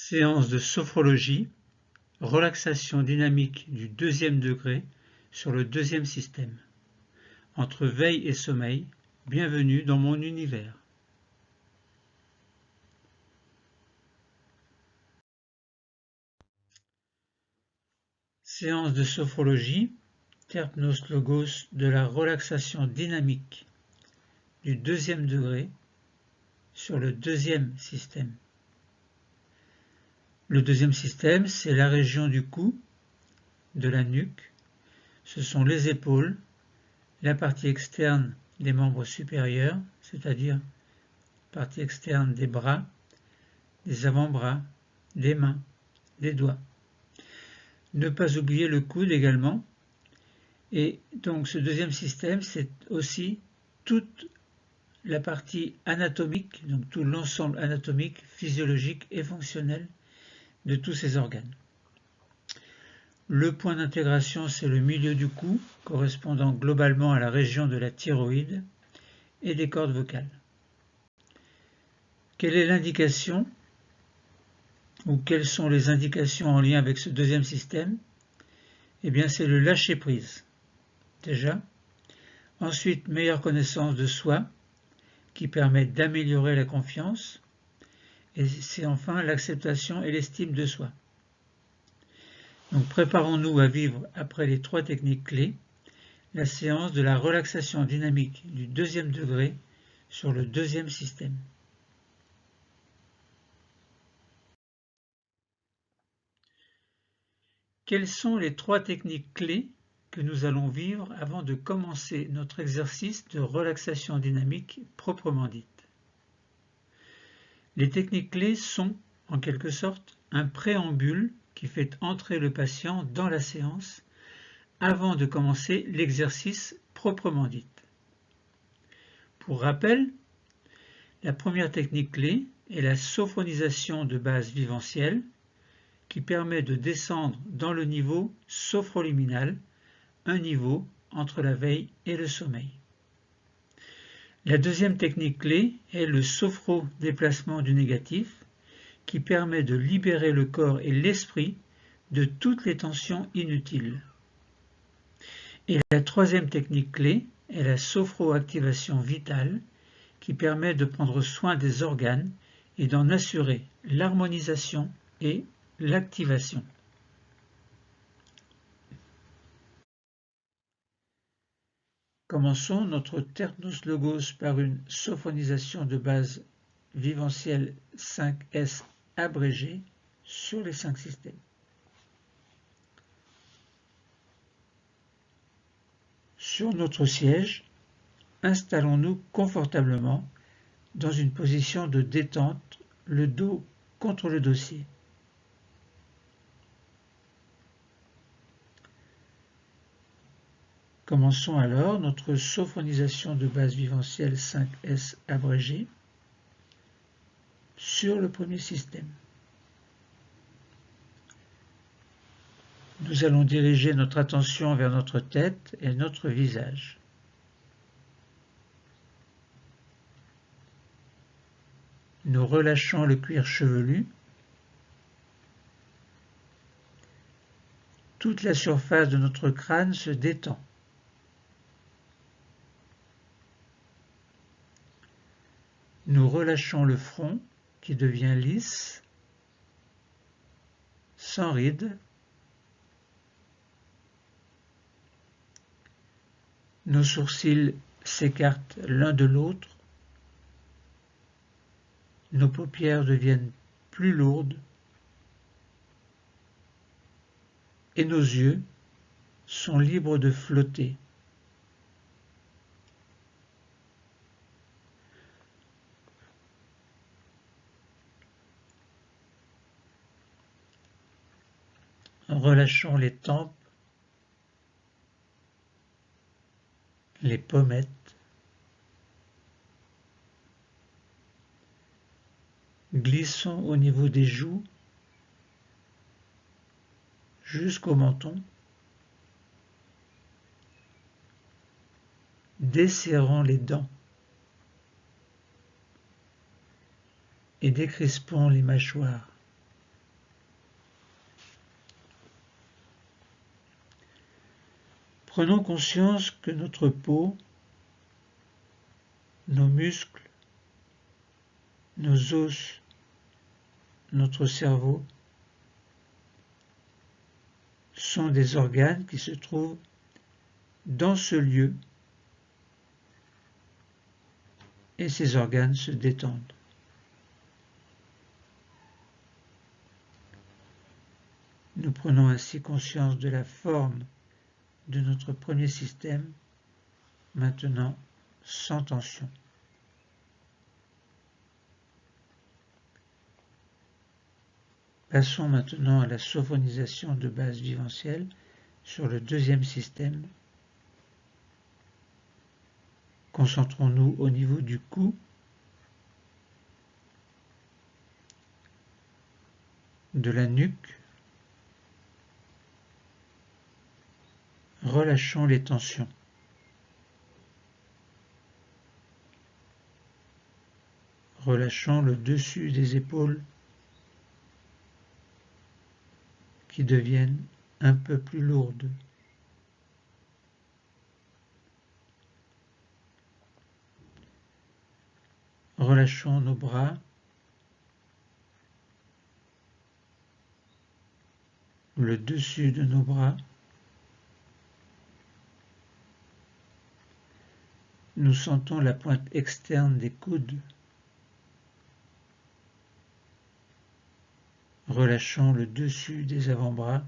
Séance de sophrologie, relaxation dynamique du deuxième degré sur le deuxième système. Entre veille et sommeil, bienvenue dans mon univers. Séance de sophrologie, Terpnos Logos de la relaxation dynamique du deuxième degré sur le deuxième système. Le deuxième système, c'est la région du cou, de la nuque, ce sont les épaules, la partie externe des membres supérieurs, c'est-à-dire partie externe des bras, des avant-bras, des mains, des doigts. Ne pas oublier le coude également. Et donc ce deuxième système, c'est aussi toute la partie anatomique, donc tout l'ensemble anatomique, physiologique et fonctionnel de tous ces organes. Le point d'intégration, c'est le milieu du cou, correspondant globalement à la région de la thyroïde et des cordes vocales. Quelle est l'indication ou quelles sont les indications en lien avec ce deuxième système? Eh bien, c'est le lâcher-prise, déjà. Ensuite, meilleure connaissance de soi, qui permet d'améliorer la confiance. Et c'est enfin l'acceptation et l'estime de soi. Donc, préparons-nous à vivre, après les 3 techniques clés, la séance de la relaxation dynamique du deuxième degré sur le deuxième système. Quelles sont les 3 techniques clés que nous allons vivre avant de commencer notre exercice de relaxation dynamique proprement dite? Les techniques clés sont, en quelque sorte, un préambule qui fait entrer le patient dans la séance avant de commencer l'exercice proprement dit. Pour rappel, la première technique clé est la sophronisation de base vivencielle qui permet de descendre dans le niveau sophroliminal, un niveau entre la veille et le sommeil. La deuxième technique clé est le sophro-déplacement du négatif qui permet de libérer le corps et l'esprit de toutes les tensions inutiles. Et la troisième technique clé est la sophroactivation vitale qui permet de prendre soin des organes et d'en assurer l'harmonisation et l'activation. Commençons notre Terpnos Logos par une sophronisation de base vivencielle 5S abrégée sur les 5 systèmes. Sur notre siège, installons-nous confortablement dans une position de détente, le dos contre le dossier. Commençons alors notre sophronisation de base vivencielle 5S abrégée sur le premier système. Nous allons diriger notre attention vers notre tête et notre visage. Nous relâchons le cuir chevelu. Toute la surface de notre crâne se détend. Nous relâchons le front qui devient lisse, sans rides. Nos sourcils s'écartent l'un de l'autre. Nos paupières deviennent plus lourdes. Et nos yeux sont libres de flotter. Relâchons les tempes, les pommettes, glissons au niveau des joues jusqu'au menton, desserrons les dents et décrispons les mâchoires. Prenons conscience que notre peau, nos muscles, nos os, notre cerveau sont des organes qui se trouvent dans ce lieu et ces organes se détendent. Nous prenons ainsi conscience de la forme de notre premier système, maintenant sans tension. Passons maintenant à la sophonisation de base viventielle sur le deuxième système. Concentrons-nous au niveau du cou, de la nuque. Relâchons les tensions. Relâchons le dessus des épaules qui deviennent un peu plus lourdes. Relâchons nos bras, le dessus de nos bras. Nous sentons la pointe externe des coudes. Relâchons le dessus des avant-bras,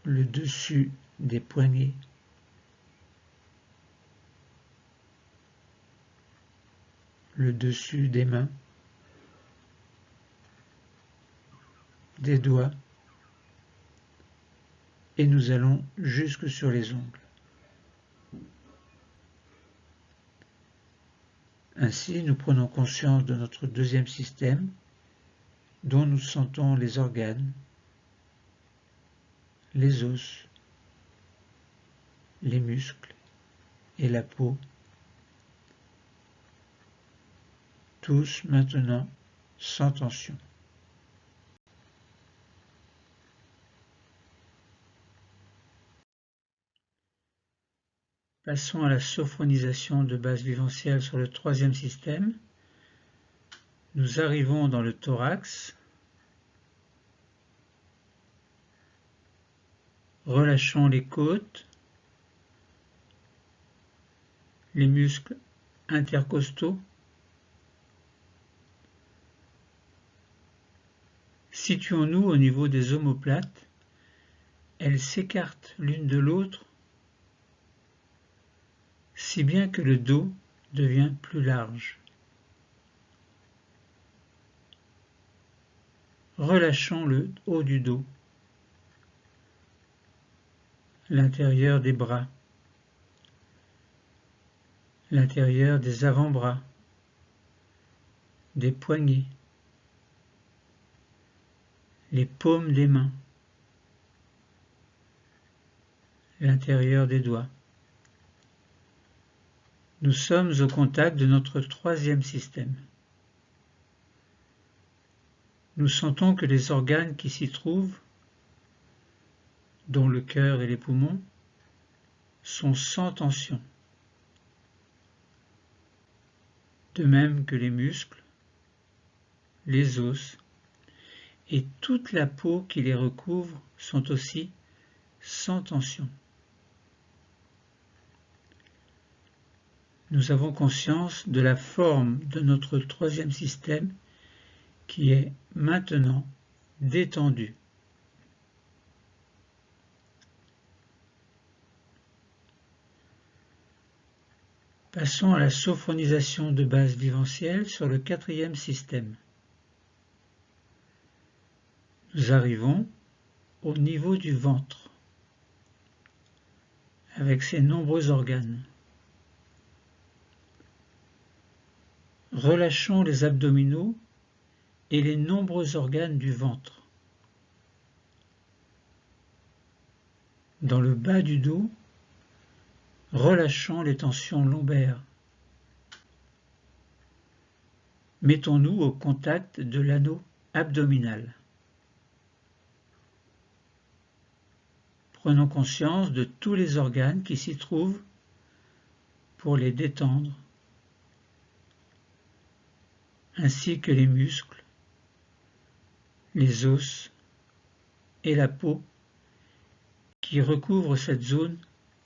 le dessus des poignets, le dessus des mains, des doigts, et nous allons jusque sur les ongles. Ainsi, nous prenons conscience de notre deuxième système, dont nous sentons les organes, les os, les muscles et la peau, tous maintenant sans tension. Passons à la sophronisation de base viventielle sur le troisième système. Nous arrivons dans le thorax. Relâchons les côtes, les muscles intercostaux. Situons-nous au niveau des omoplates. Elles s'écartent l'une de l'autre, si bien que le dos devient plus large. Relâchons le haut du dos, l'intérieur des bras, l'intérieur des avant-bras, des poignets, les paumes des mains, l'intérieur des doigts. Nous sommes au contact de notre troisième système. Nous sentons que les organes qui s'y trouvent, dont le cœur et les poumons, sont sans tension, de même que les muscles, les os et toute la peau qui les recouvre sont aussi sans tension. Nous avons conscience de la forme de notre troisième système qui est maintenant détendu. Passons à la sophronisation de base viventielle sur le quatrième système. Nous arrivons au niveau du ventre, avec ses nombreux organes. Relâchons les abdominaux et les nombreux organes du ventre. Dans le bas du dos, relâchons les tensions lombaires. Mettons-nous au contact de l'anneau abdominal. Prenons conscience de tous les organes qui s'y trouvent pour les détendre, ainsi que les muscles, les os et la peau qui recouvrent cette zone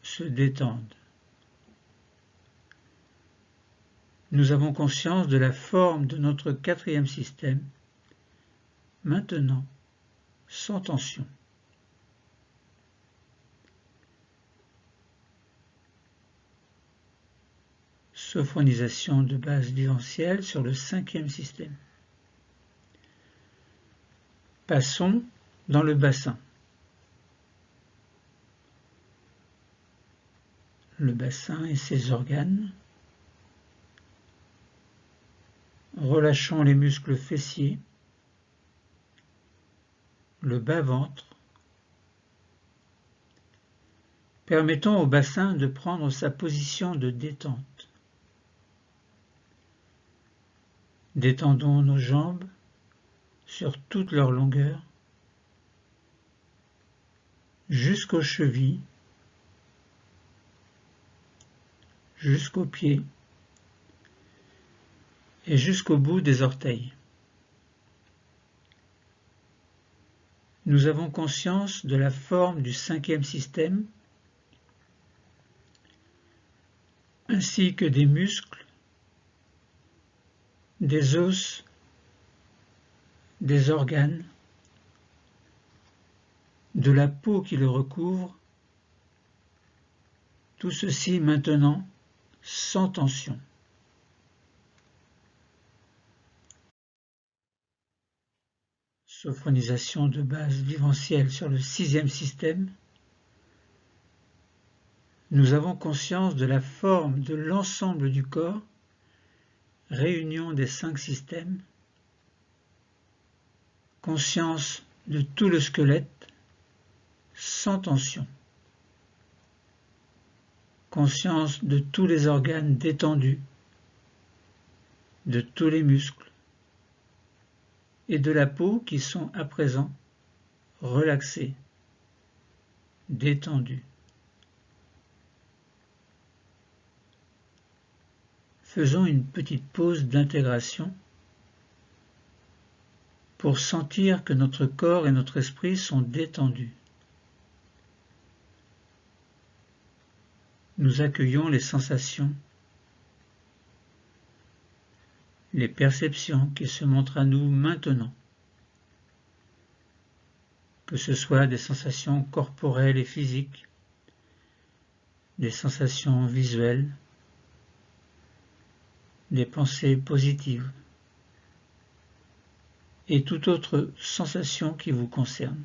se détendent. Nous avons conscience de la forme de notre quatrième système, maintenant sans tension. Sophronisation de base viventielle sur le cinquième système. Passons dans le bassin. Le bassin et ses organes. Relâchons les muscles fessiers, le bas-ventre. Permettons au bassin de prendre sa position de détente. Détendons nos jambes sur toute leur longueur, jusqu'aux chevilles, jusqu'aux pieds et jusqu'au bout des orteils. Nous avons conscience de la forme du cinquième système, ainsi que des muscles, des os, des organes, de la peau qui le recouvre, tout ceci maintenant sans tension. Sophronisation de base viventielle sur le sixième système. Nous avons conscience de la forme de l'ensemble du corps, réunion des 5 systèmes, conscience de tout le squelette, sans tension, conscience de tous les organes détendus, de tous les muscles et de la peau qui sont à présent relaxés, détendus. Faisons une petite pause d'intégration pour sentir que notre corps et notre esprit sont détendus. Nous accueillons les sensations, les perceptions qui se montrent à nous maintenant, que ce soit des sensations corporelles et physiques, des sensations visuelles, des pensées positives et toute autre sensation qui vous concerne.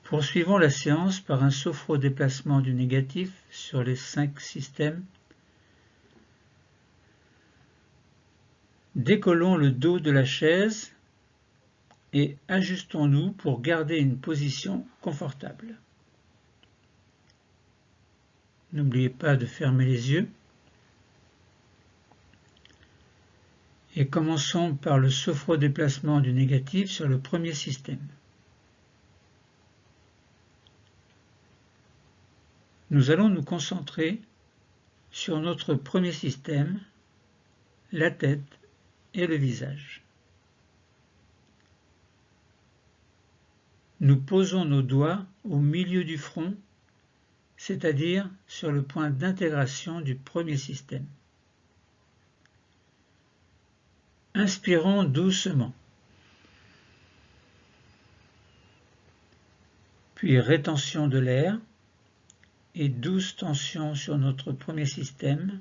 Poursuivons la séance par un sophro-déplacement du négatif sur les 5 systèmes. Décollons le dos de la chaise et ajustons-nous pour garder une position confortable. N'oubliez pas de fermer les yeux. Et commençons par le sophro-déplacement du négatif sur le premier système. Nous allons nous concentrer sur notre premier système, la tête et le visage. Nous posons nos doigts au milieu du front, c'est-à-dire sur le point d'intégration du premier système. Inspirons doucement, puis rétention de l'air et douce tension sur notre premier système.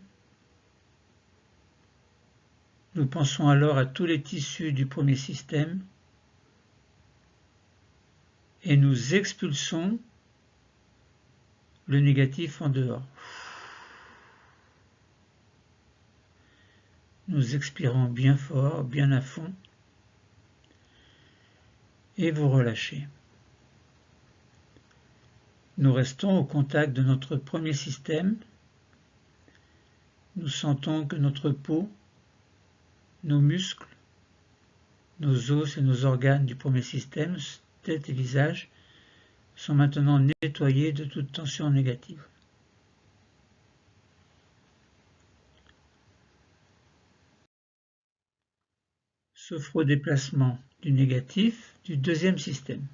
Nous pensons alors à tous les tissus du premier système et nous expulsons le négatif en dehors. Nous expirons bien fort, bien à fond et vous relâchez. Nous restons au contact de notre premier système. Nous sentons que notre peau nos muscles, nos os et nos organes du premier système, tête et visage, sont maintenant nettoyés de toute tension négative. Sophrodéplacement du négatif du deuxième système.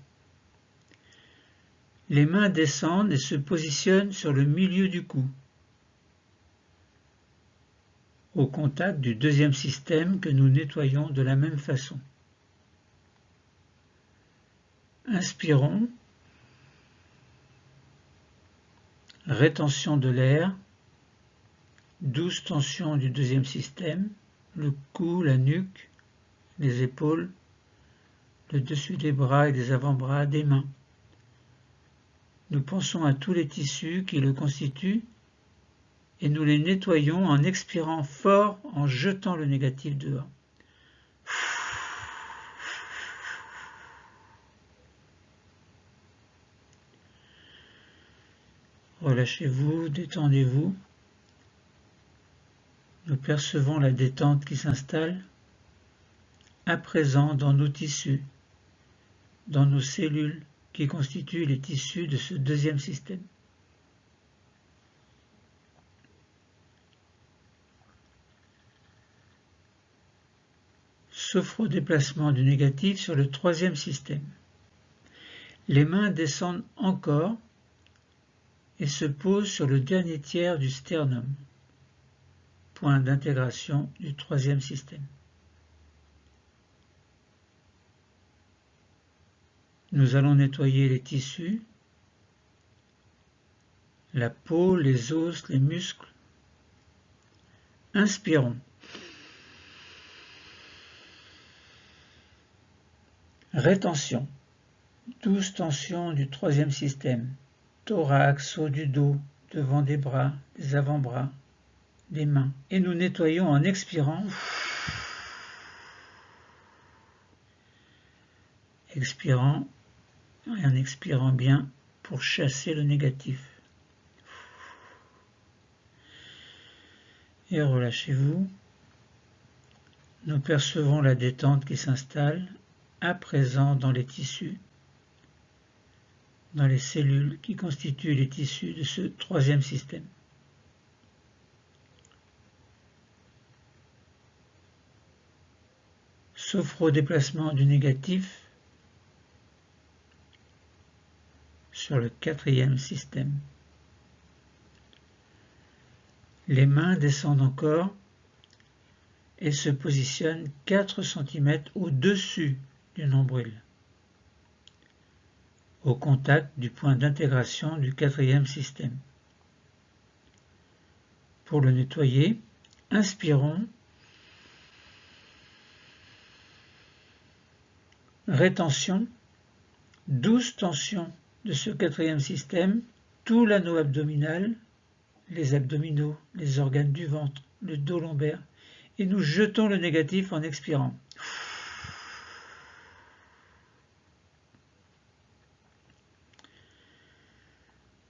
Les mains descendent et se positionnent sur le milieu du cou, au contact du deuxième système que nous nettoyons de la même façon. Inspirons, rétention de l'air, douce tension du deuxième système, le cou, la nuque, les épaules, le dessus des bras et des avant-bras, des mains. Nous pensons à tous les tissus qui le constituent et nous les nettoyons en expirant fort, en jetant le négatif dehors. Relâchez-vous, détendez-vous. Nous percevons la détente qui s'installe à présent dans nos tissus, dans nos cellules qui constituent les tissus de ce deuxième système. Sophrodéplacement du négatif sur le troisième système. Les mains descendent encore et se posent sur le dernier tiers du sternum, point d'intégration du troisième système. Nous allons nettoyer les tissus, la peau, les os, les muscles. Inspirons. Rétention. Douce tension du troisième système. Thorax, haut du dos, devant des bras, des avant-bras, des mains. Et nous nettoyons en expirant. Expirant et en expirant bien pour chasser le négatif. Et relâchez-vous. Nous percevons la détente qui s'installe à présent dans les tissus, dans les cellules qui constituent les tissus de ce troisième système. Sophrodéplacement du négatif sur le quatrième système. Les mains descendent encore et se positionnent 4 cm au-dessus du nombril, au contact du point d'intégration du quatrième système. Pour le nettoyer, inspirons, rétention, douce tension de ce quatrième système, tout l'anneau abdominal, les abdominaux, les organes du ventre, le dos lombaire, et nous jetons le négatif en expirant.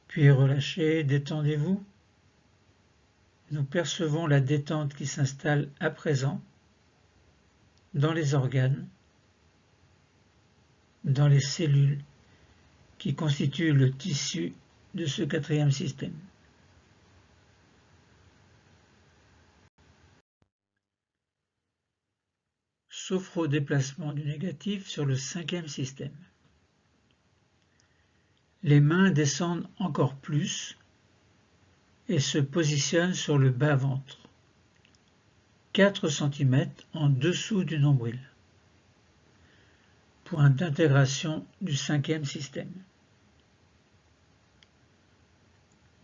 Puis relâchez, détendez-vous. Nous percevons la détente qui s'installe à présent dans les organes, dans les cellules qui constituent le tissu de ce quatrième système. Sophrodéplacement du négatif sur le cinquième système. Les mains descendent encore plus et se positionnent sur le bas-ventre, 4 cm en dessous du nombril, point d'intégration du cinquième système.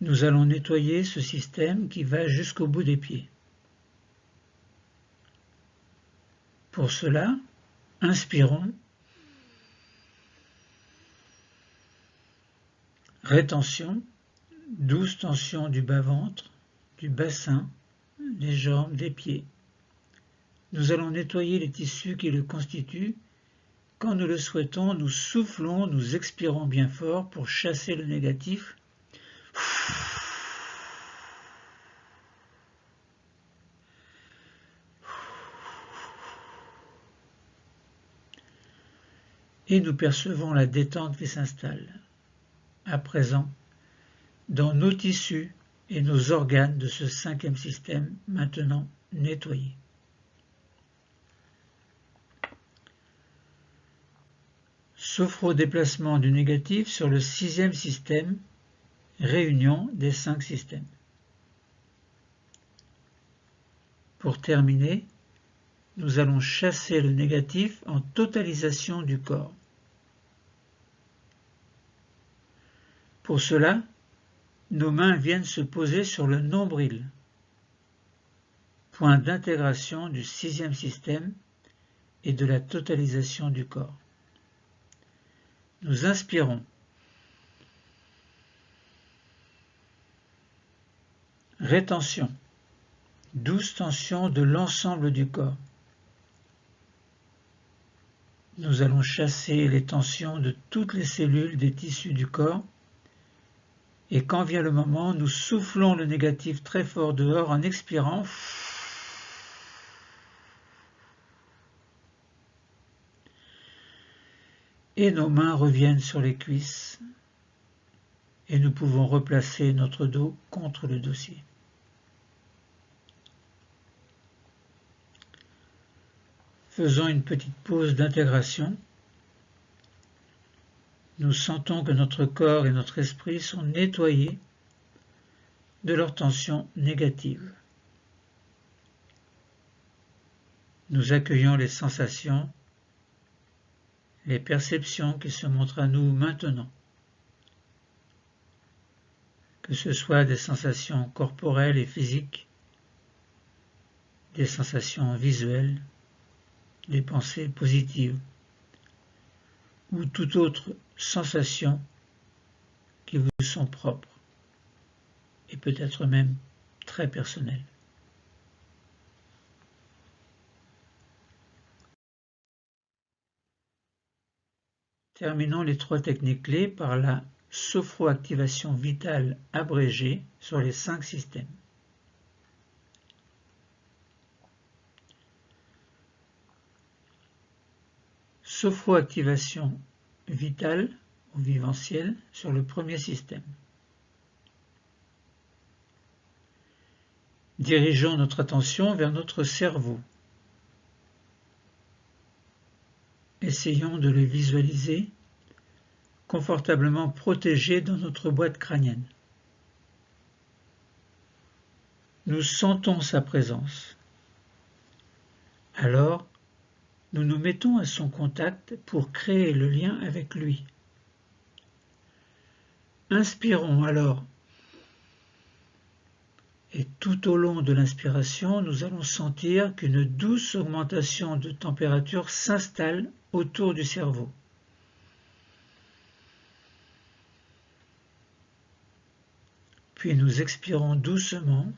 Nous allons nettoyer ce système qui va jusqu'au bout des pieds. Pour cela, inspirons, rétention, douce tension du bas-ventre, du bassin, des jambes, des pieds. Nous allons nettoyer les tissus qui le constituent. Quand nous le souhaitons, nous soufflons, nous expirons bien fort pour chasser le négatif. et nous percevons la détente qui s'installe, à présent, dans nos tissus et nos organes de ce cinquième système maintenant nettoyé. Sophro-déplacement du négatif sur le sixième système, réunion des 5 systèmes. Pour terminer, nous allons chasser le négatif en totalisation du corps. Pour cela, nos mains viennent se poser sur le nombril, point d'intégration du sixième système et de la totalisation du corps. Nous inspirons. Rétention. Douce tension de l'ensemble du corps. Nous allons chasser les tensions de toutes les cellules des tissus du corps et quand vient le moment, nous soufflons le négatif très fort dehors en expirant. Et nos mains reviennent sur les cuisses et nous pouvons replacer notre dos contre le dossier. Faisons une petite pause d'intégration. Nous sentons que notre corps et notre esprit sont nettoyés de leurs tensions négatives. Nous accueillons les sensations, les perceptions qui se montrent à nous maintenant, que ce soit des sensations corporelles et physiques, des sensations visuelles, des pensées positives, ou toute autre sensation qui vous sont propres, et peut-être même très personnelles. Terminons les 3 techniques clés par la sophroactivation vitale abrégée sur les 5 systèmes. Sophroactivation vitale ou viventielle sur le premier système. Dirigeons notre attention vers notre cerveau. Essayons de le visualiser confortablement protégé dans notre boîte crânienne. Nous sentons sa présence. Alors, nous nous mettons à son contact pour créer le lien avec lui. Inspirons alors. Et tout au long de l'inspiration, nous allons sentir qu'une douce augmentation de température s'installe autour du cerveau. Puis nous expirons doucement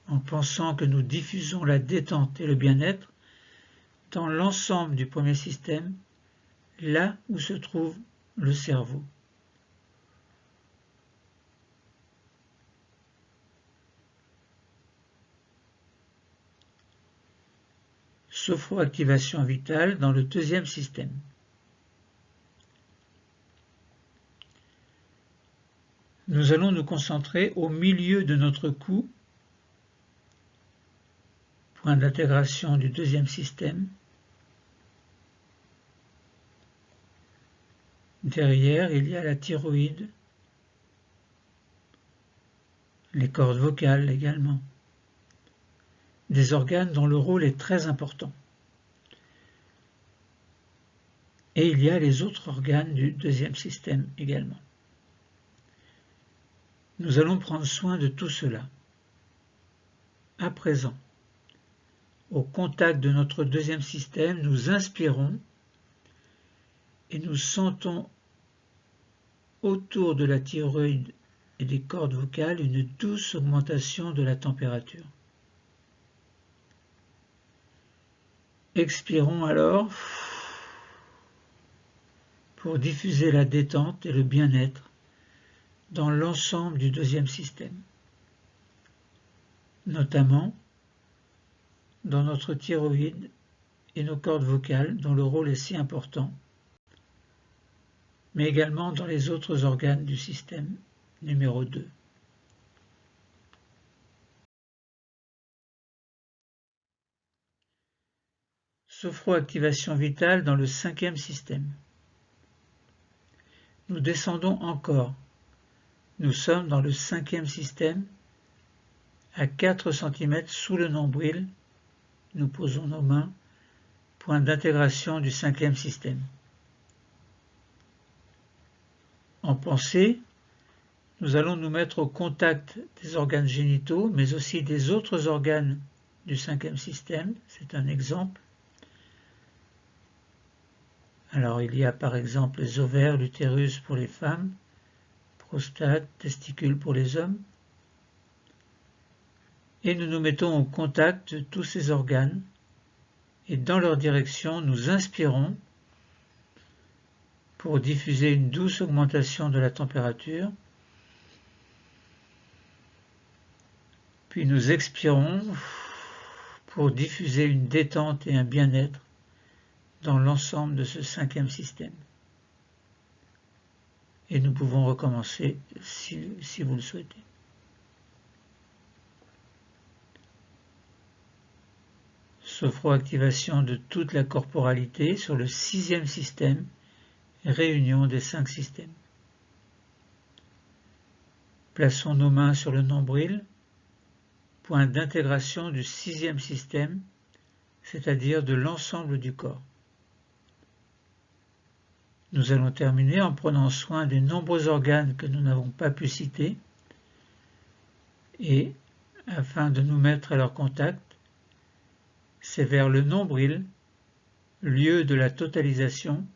en pensant que nous diffusons la détente et le bien-être dans l'ensemble du premier système, là où se trouve le cerveau. Sophroactivation vitale dans le deuxième système. Nous allons nous concentrer au milieu de notre cou, point d'intégration du deuxième système. Derrière, il y a la thyroïde, les cordes vocales également, des organes dont le rôle est très important. Et il y a les autres organes du deuxième système également. Nous allons prendre soin de tout cela. À présent, au contact de notre deuxième système, nous inspirons et nous sentons autour de la thyroïde et des cordes vocales une douce augmentation de la température. Expirons alors pour diffuser la détente et le bien-être dans l'ensemble du deuxième système, notamment dans notre thyroïde et nos cordes vocales dont le rôle est si important, mais également dans les autres organes du système numéro 2. Sophroactivation vitale dans le 5e système. Nous descendons encore. Nous sommes dans le 5e système, à 4 cm sous le nombril. Nous posons nos mains, point d'intégration du 5e système. En pensée, nous allons nous mettre au contact des organes génitaux, mais aussi des autres organes du 5e système. C'est un exemple. Alors il y a par exemple les ovaires, l'utérus pour les femmes, prostate, testicules pour les hommes. Et nous nous mettons au contact de tous ces organes et dans leur direction nous inspirons pour diffuser une douce augmentation de la température. Puis nous expirons pour diffuser une détente et un bien-être dans l'ensemble de ce 5e système. Et nous pouvons recommencer si vous le souhaitez. Sophroactivation de toute la corporalité sur le 6e système, réunion des 5 systèmes. Plaçons nos mains sur le nombril, point d'intégration du 6e système, c'est-à-dire de l'ensemble du corps. Nous allons terminer en prenant soin des nombreux organes que nous n'avons pas pu citer et, afin de nous mettre à leur contact, c'est vers le nombril, lieu de la totalisation,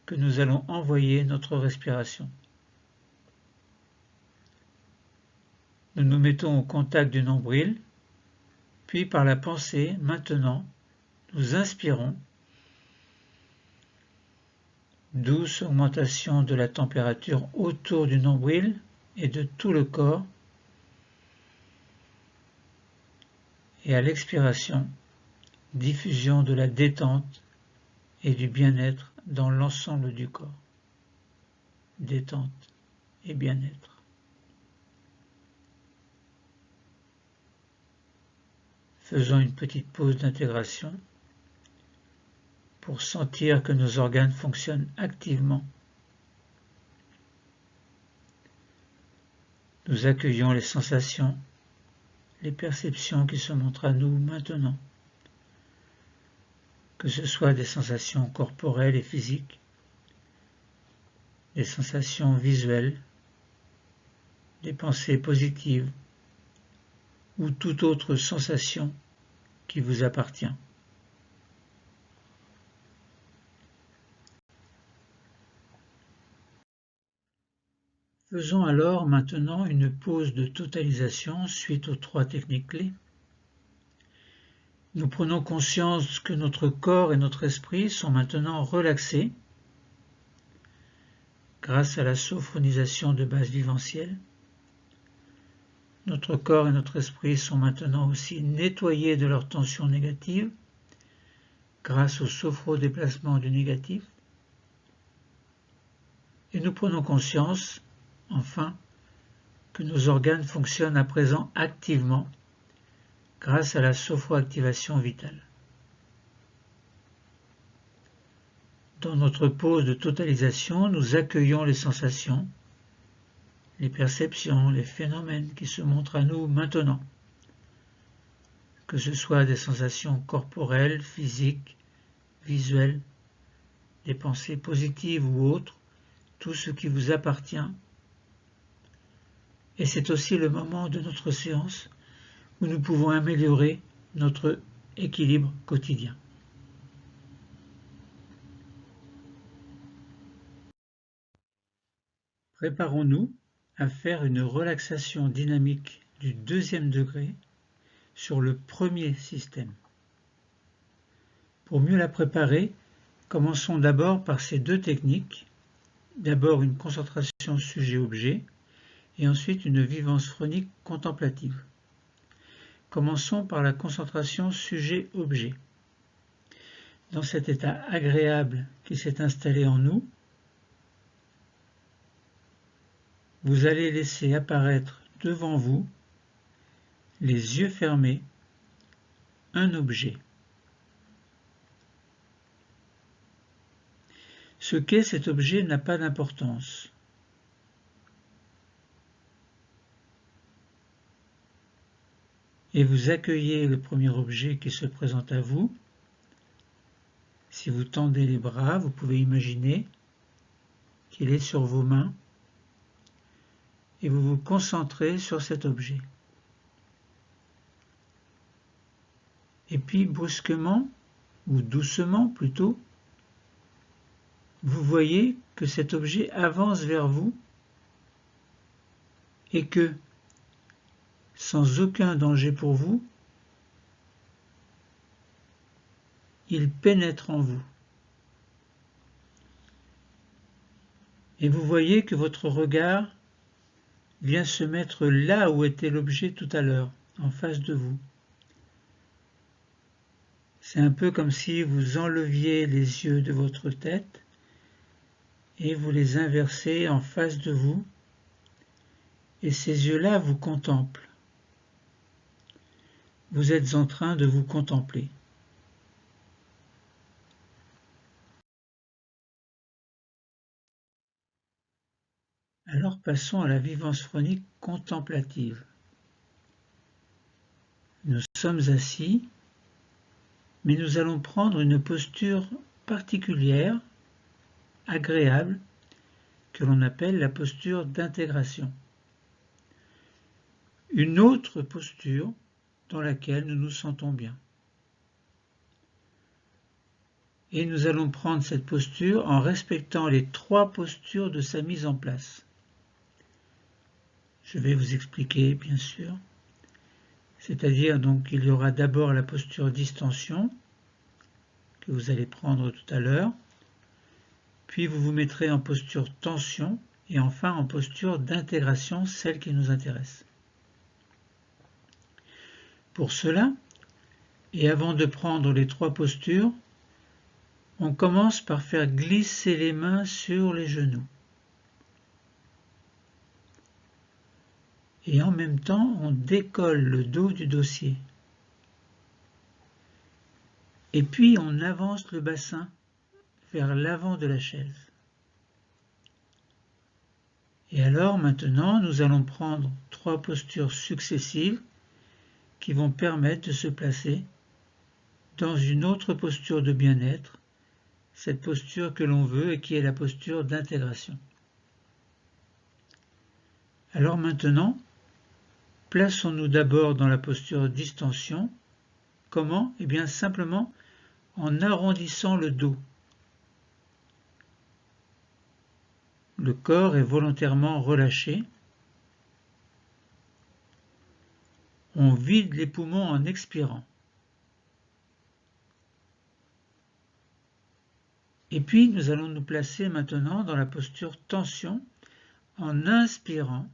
que nous allons envoyer notre respiration. Nous nous mettons au contact du nombril, puis par la pensée, maintenant, nous inspirons. Douce augmentation de la température autour du nombril et de tout le corps. Et à l'expiration, diffusion de la détente et du bien-être dans l'ensemble du corps. Détente et bien-être. Faisons une petite pause d'intégration pour sentir que nos organes fonctionnent activement. Nous accueillons les sensations, les perceptions qui se montrent à nous maintenant, que ce soit des sensations corporelles et physiques, des sensations visuelles, des pensées positives ou toute autre sensation qui vous appartient. Faisons alors maintenant une pause de totalisation suite aux 3 techniques clés. Nous prenons conscience que notre corps et notre esprit sont maintenant relaxés grâce à la sophronisation de base vivencielle. Notre corps et notre esprit sont maintenant aussi nettoyés de leur tension négative grâce au sophrodéplacement du négatif. Et nous prenons conscience enfin, que nos organes fonctionnent à présent activement grâce à la sophroactivation vitale. Dans notre pause de totalisation, nous accueillons les sensations, les perceptions, les phénomènes qui se montrent à nous maintenant, que ce soit des sensations corporelles, physiques, visuelles, des pensées positives ou autres, tout ce qui vous appartient. Et c'est aussi le moment de notre séance où nous pouvons améliorer notre équilibre quotidien. Préparons-nous à faire une relaxation dynamique du 2e degré sur le 1er système. Pour mieux la préparer, commençons d'abord par ces 2 techniques. D'abord une concentration sujet-objet et ensuite une vivance phronique contemplative. Commençons par la concentration sujet-objet. dans cet état agréable qui s'est installé en nous, vous allez laisser apparaître devant vous, les yeux fermés, un objet. Ce qu'est cet objet n'a pas d'importance. Et vous accueillez le premier objet qui se présente à vous. Si vous tendez les bras, vous pouvez imaginer qu'il est sur vos mains et vous vous concentrez sur cet objet. Et puis brusquement, ou doucement plutôt, vous voyez que cet objet avance vers vous et que, sans aucun danger pour vous, il pénètre en vous. Et vous voyez que votre regard vient se mettre là où était l'objet tout à l'heure, en face de vous. C'est un peu comme si vous enleviez les yeux de votre tête et vous les inversez en face de vous, et ces yeux-là vous contemplent. Vous êtes en train de vous contempler. Alors passons à la vivance phronique contemplative. Nous sommes assis, mais nous allons prendre une posture particulière, agréable, que l'on appelle la posture d'intégration. Une autre posture dans laquelle nous nous sentons bien. Et nous allons prendre cette posture en respectant les 3 postures de sa mise en place. Je vais vous expliquer, bien sûr. C'est-à-dire donc qu'il y aura d'abord la posture distension, que vous allez prendre tout à l'heure, puis vous vous mettrez en posture tension, et enfin en posture d'intégration, celle qui nous intéresse. Pour cela, et avant de prendre les 3 postures, on commence par faire glisser les mains sur les genoux. Et en même temps, on décolle le dos du dossier. Et puis on avance le bassin vers l'avant de la chaise. Et alors maintenant, nous allons prendre 3 postures successives qui vont permettre de se placer dans une autre posture de bien-être, cette posture que l'on veut et qui est la posture d'intégration. Alors maintenant, plaçons-nous d'abord dans la posture distension. Comment? Eh bien simplement en arrondissant le dos. Le corps est volontairement relâché. On vide les poumons en expirant. Et puis nous allons nous placer maintenant dans la posture tension en inspirant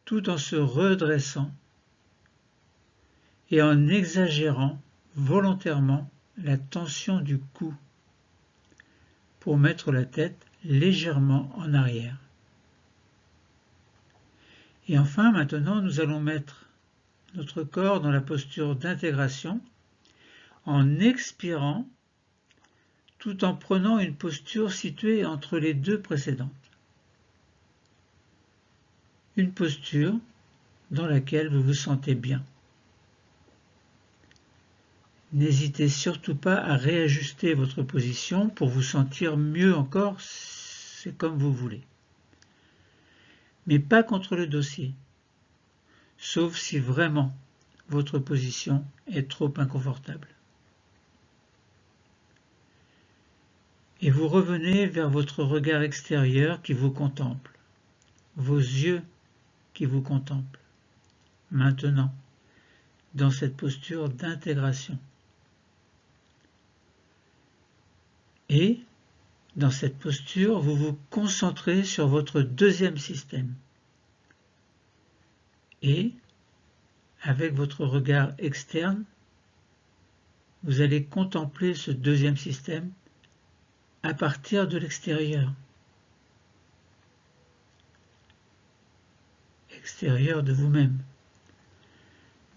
tout en se redressant et en exagérant volontairement la tension du cou pour mettre la tête légèrement en arrière. Et enfin, maintenant, nous allons mettre notre corps dans la posture d'intégration en expirant tout en prenant une posture située entre les 2 précédentes. Une posture dans laquelle vous vous sentez bien. N'hésitez surtout pas à réajuster votre position pour vous sentir mieux encore, c'est comme vous voulez. Mais pas contre le dossier, sauf si vraiment votre position est trop inconfortable. Et vous revenez vers votre regard extérieur qui vous contemple, vos yeux qui vous contemplent, maintenant, dans cette posture d'intégration. Et, dans cette posture, vous vous concentrez sur votre 2e système. Et, avec votre regard externe, vous allez contempler ce deuxième système à partir de l'extérieur. Extérieur de vous-même.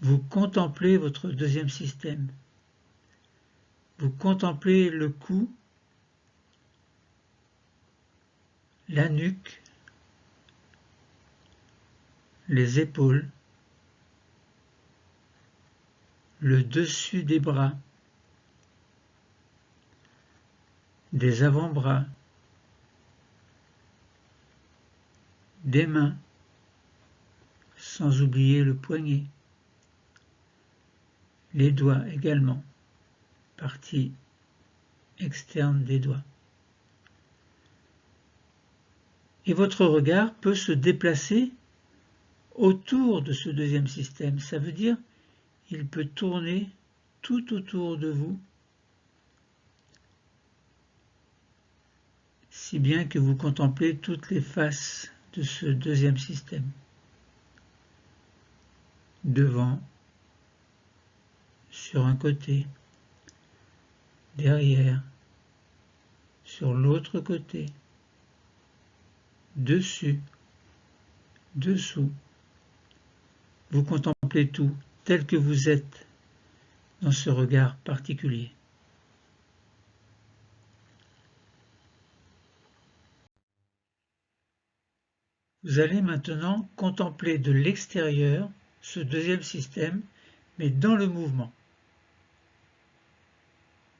Vous contemplez votre deuxième système. Vous contemplez le cou, la nuque, les épaules, le dessus des bras, des avant-bras, des mains, sans oublier le poignet, les doigts également, partie externe des doigts. Et votre regard peut se déplacer autour de ce deuxième système. Ça veut dire qu'il peut tourner tout autour de vous, si bien que vous contemplez toutes les faces de ce deuxième système. Devant, sur un côté, derrière, sur l'autre côté, dessus, dessous. Vous contemplez tout tel que vous êtes dans ce regard particulier. Vous allez maintenant contempler de l'extérieur ce deuxième système, mais dans le mouvement.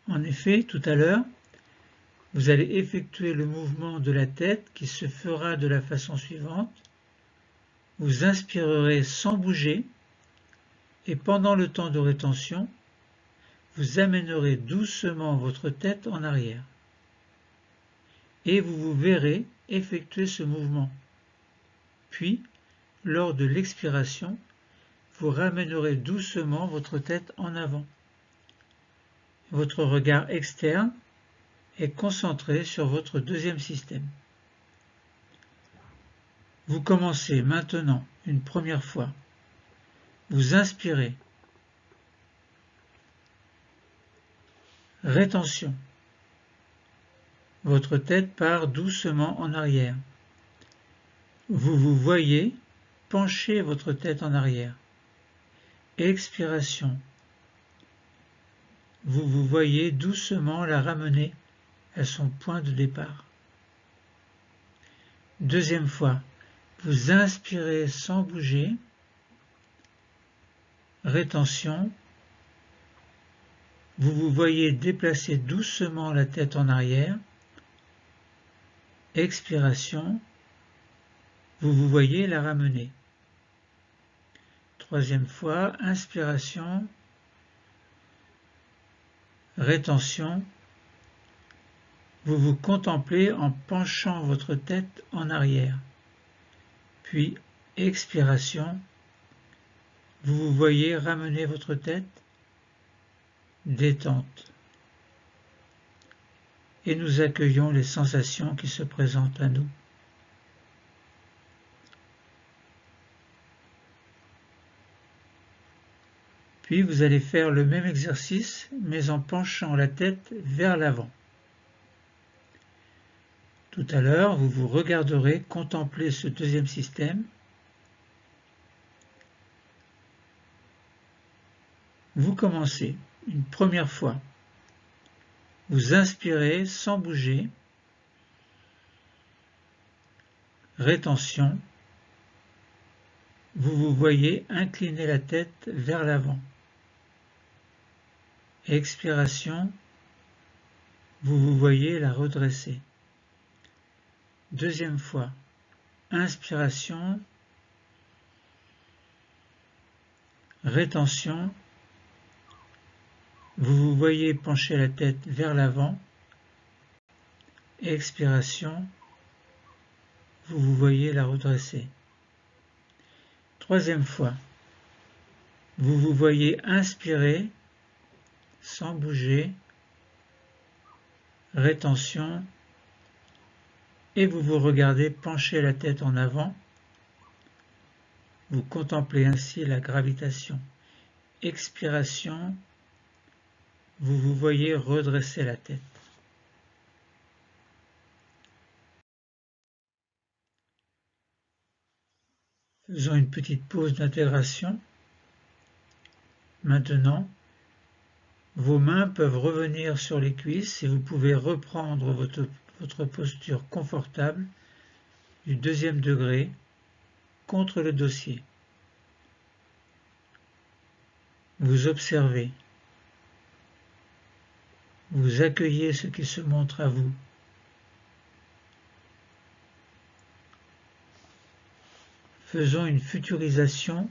En effet, tout à l'heure, vous allez effectuer le mouvement de la tête qui se fera de la façon suivante. Vous inspirerez sans bouger et pendant le temps de rétention, vous amènerez doucement votre tête en arrière. Et vous vous verrez effectuer ce mouvement. Puis, lors de l'expiration, vous ramènerez doucement votre tête en avant. Votre regard externe est concentré sur votre deuxième système. Vous commencez maintenant une première fois. Vous inspirez. Rétention. Votre tête part doucement en arrière. Vous vous voyez pencher votre tête en arrière. Expiration. Vous vous voyez doucement la ramener à son point de départ. Deuxième fois, vous inspirez sans bouger. Rétention. Vous vous voyez déplacer doucement la tête en arrière. Expiration. Vous vous voyez la ramener. Troisième fois, inspiration. Rétention. Vous vous contemplez en penchant votre tête en arrière. Puis, expiration. Vous vous voyez ramener votre tête. Détente. Et nous accueillons les sensations qui se présentent à nous. Puis vous allez faire le même exercice, mais en penchant la tête vers l'avant. Tout à l'heure, vous vous regarderez contempler ce deuxième système. Vous commencez une première fois. Vous inspirez sans bouger. Rétention. Vous vous voyez incliner la tête vers l'avant. Expiration. Vous vous voyez la redresser. Deuxième fois. Inspiration. Rétention. Vous vous voyez pencher la tête vers l'avant. Expiration. Vous vous voyez la redresser. Troisième fois. Vous vous voyez inspirer sans bouger. Rétention. Et vous vous regardez pencher la tête en avant. Vous contemplez ainsi la gravitation. Expiration. vous vous voyez redresser la tête. Faisons une petite pause d'intégration. Maintenant, vos mains peuvent revenir sur les cuisses et vous pouvez reprendre votre posture confortable du 2e degré contre le dossier. Vous observez. Vous accueillez ce qui se montre à vous. Faisons une futurisation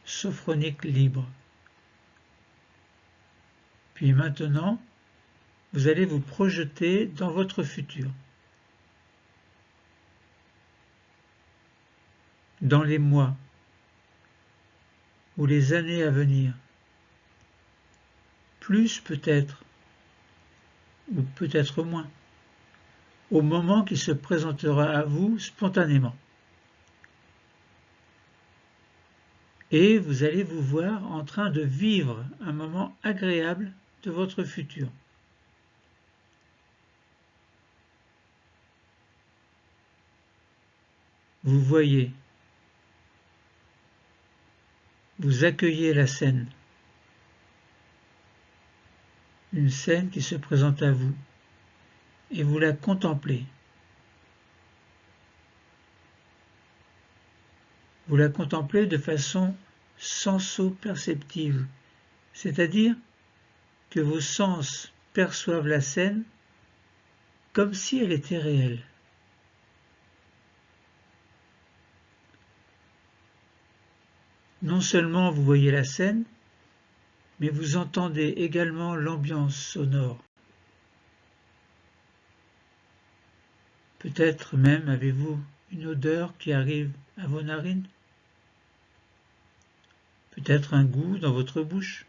sophronique libre. Puis maintenant, vous allez vous projeter dans votre futur. Dans les mois ou les années à venir. Plus peut-être, ou peut-être moins, au moment qui se présentera à vous spontanément. Et vous allez vous voir en train de vivre un moment agréable de votre futur. Vous voyez, vous accueillez la scène, une scène qui se présente à vous, et vous la contemplez. Vous la contemplez de façon senso-perceptive, c'est-à-dire que vos sens perçoivent la scène comme si elle était réelle. Non seulement vous voyez la scène, mais vous entendez également l'ambiance sonore. Peut-être même avez-vous une odeur qui arrive à vos narines, peut-être un goût dans votre bouche,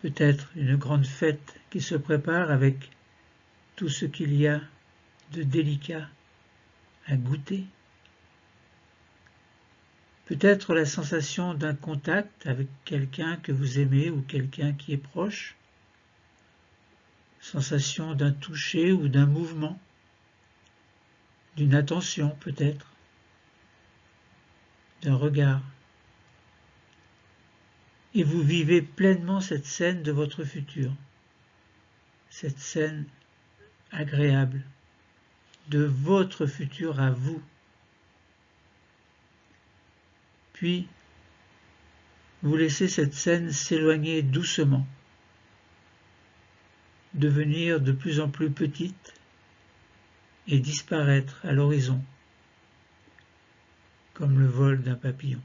peut-être une grande fête qui se prépare avec tout ce qu'il y a de délicat à goûter. Peut-être la sensation d'un contact avec quelqu'un que vous aimez ou quelqu'un qui est proche, sensation d'un toucher ou d'un mouvement, d'une attention peut-être, d'un regard. Et vous vivez pleinement cette scène de votre futur, cette scène agréable de votre futur à vous. Puis, vous laissez cette scène s'éloigner doucement, devenir de plus en plus petite et disparaître à l'horizon, comme le vol d'un papillon.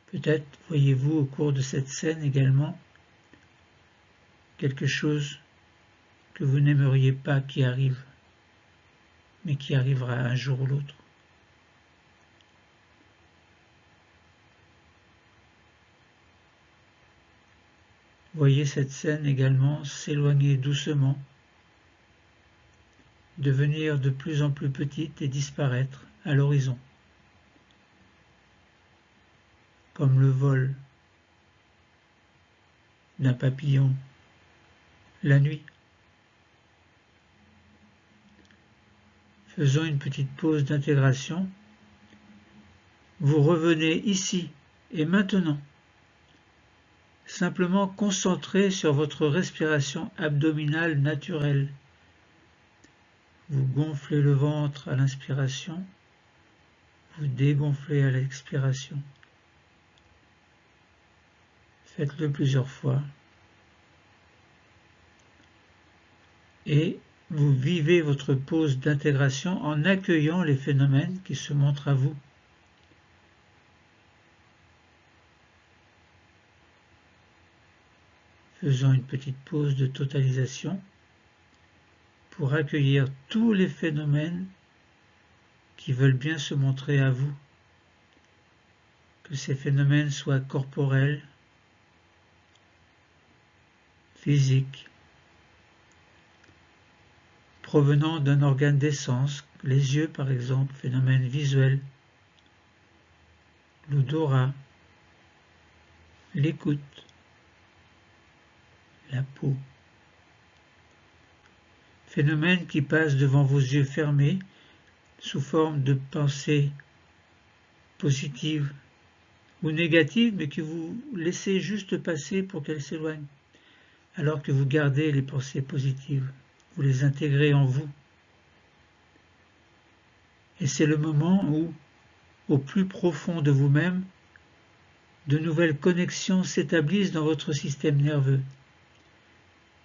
Peut-être voyez-vous au cours de cette scène également quelque chose que vous n'aimeriez pas qui arrive, mais qui arrivera un jour ou l'autre. Voyez cette scène également s'éloigner doucement, devenir de plus en plus petite et disparaître à l'horizon, comme le vol d'un papillon la nuit. Faisons une petite pause d'intégration. Vous revenez ici et maintenant. Simplement concentré sur votre respiration abdominale naturelle. Vous gonflez le ventre à l'inspiration, vous dégonflez à l'expiration. Faites-le plusieurs fois. Et vous vivez votre pause d'intégration en accueillant les phénomènes qui se montrent à vous. Faisons une petite pause de totalisation pour accueillir tous les phénomènes qui veulent bien se montrer à vous. Que ces phénomènes soient corporels, physiques, provenant d'un organe des sens, les yeux par exemple, phénomène visuel, l'odorat, l'écoute, la peau. Phénomène qui passe devant vos yeux fermés sous forme de pensées positives ou négatives, mais que vous laissez juste passer pour qu'elles s'éloignent, alors que vous gardez les pensées positives, vous les intégrez en vous. Et c'est le moment où, au plus profond de vous-même, de nouvelles connexions s'établissent dans votre système nerveux.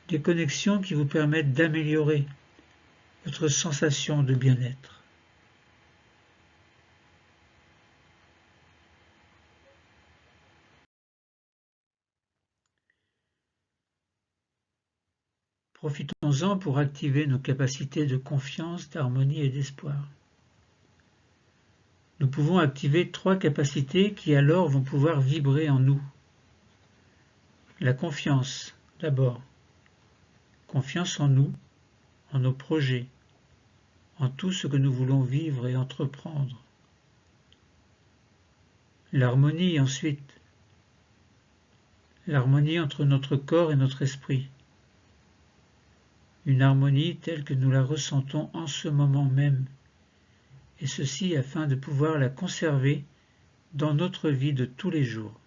Des connexions qui vous permettent d'améliorer votre sensation de bien-être. Profitons-en pour activer nos capacités de confiance, d'harmonie et d'espoir. Nous pouvons activer 3 capacités qui alors vont pouvoir vibrer en nous. La confiance, d'abord. Confiance en nous, en nos projets, en tout ce que nous voulons vivre et entreprendre. L'harmonie ensuite. L'harmonie entre notre corps et notre esprit. Une harmonie telle que nous la ressentons en ce moment même, et ceci afin de pouvoir la conserver dans notre vie de tous les jours.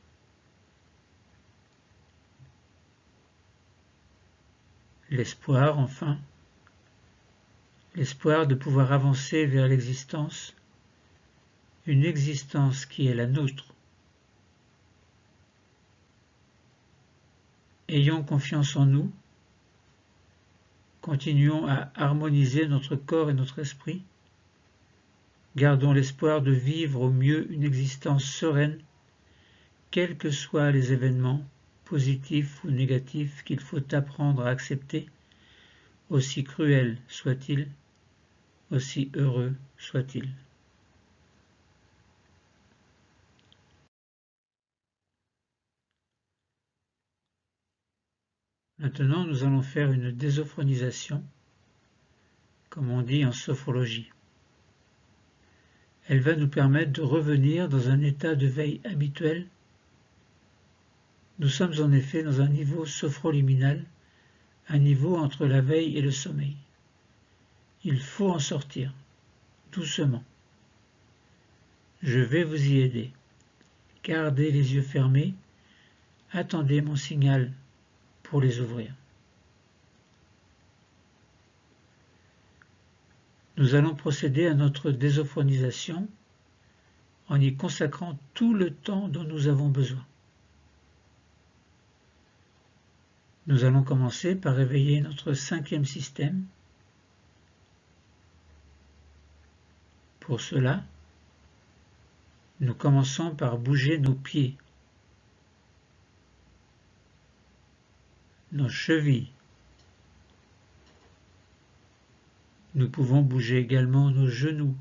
L'espoir, enfin, l'espoir de pouvoir avancer vers l'existence, une existence qui est la nôtre. Ayons confiance en nous, continuons à harmoniser notre corps et notre esprit, gardons l'espoir de vivre au mieux une existence sereine, quels que soient les événements, positifs ou négatifs, qu'il faut apprendre à accepter, aussi cruels soient-ils, aussi heureux soient-ils. Maintenant, nous allons faire une désophronisation, comme on dit en sophrologie. Elle va nous permettre de revenir dans un état de veille habituel. Nous sommes en effet dans un niveau sophroliminal, un niveau entre la veille et le sommeil. Il faut en sortir, doucement. Je vais vous y aider. Gardez les yeux fermés, attendez mon signal pour les ouvrir. Nous allons procéder à notre désophronisation en y consacrant tout le temps dont nous avons besoin. Nous allons commencer par réveiller notre 5e système. Pour cela, nous commençons par bouger nos pieds, nos chevilles. Nous pouvons bouger également nos genoux,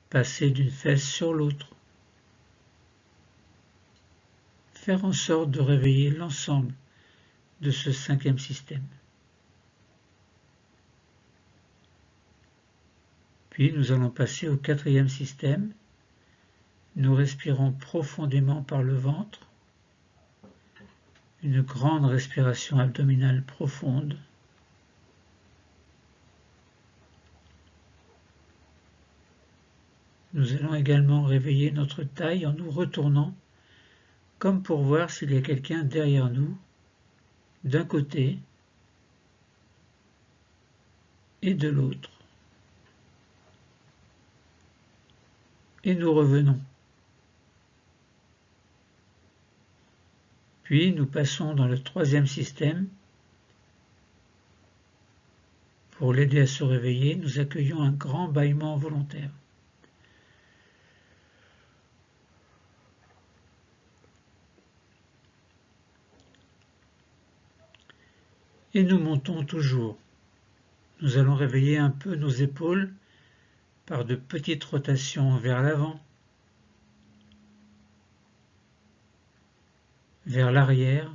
passer d'une fesse sur l'autre, faire en sorte de réveiller l'ensemble de ce 5e système. Puis nous allons passer au 4e système. Nous respirons profondément par le ventre, une grande respiration abdominale profonde. Nous allons également réveiller notre taille en nous retournant, comme pour voir s'il y a quelqu'un derrière nous, d'un côté et de l'autre. Et nous revenons. Puis nous passons dans le 3e système. Pour l'aider à se réveiller, nous accueillons un grand bâillement volontaire. Et nous montons toujours. Nous allons réveiller un peu nos épaules par de petites rotations vers l'avant, vers l'arrière,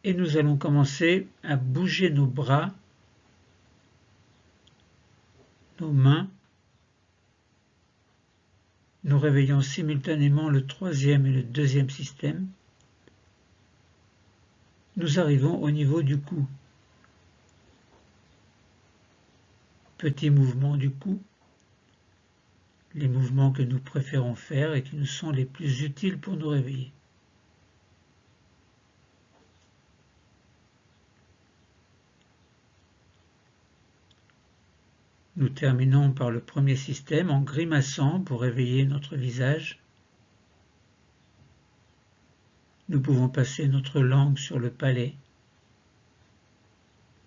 et nous allons commencer à bouger nos bras, nos mains, Nous réveillons simultanément le troisième et le deuxième système. Nous arrivons au niveau du cou. Petit mouvement du cou, les mouvements que nous préférons faire et qui nous sont les plus utiles pour nous réveiller. Nous terminons par le premier système en grimaçant pour réveiller notre visage. Nous pouvons passer notre langue sur le palais,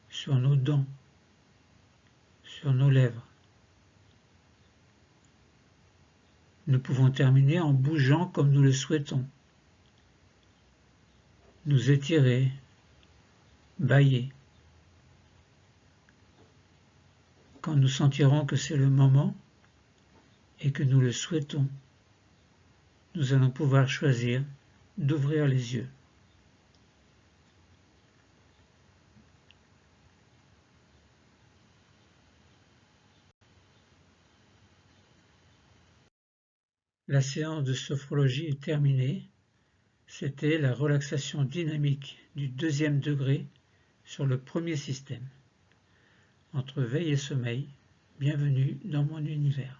sur nos dents, sur nos lèvres. Nous pouvons terminer en bougeant comme nous le souhaitons. Nous étirer, bâiller. Quand nous sentirons que c'est le moment et que nous le souhaitons, nous allons pouvoir choisir d'ouvrir les yeux. La séance de sophrologie est terminée. C'était la relaxation dynamique du deuxième degré sur le premier système. Entre veille et sommeil, bienvenue dans mon univers.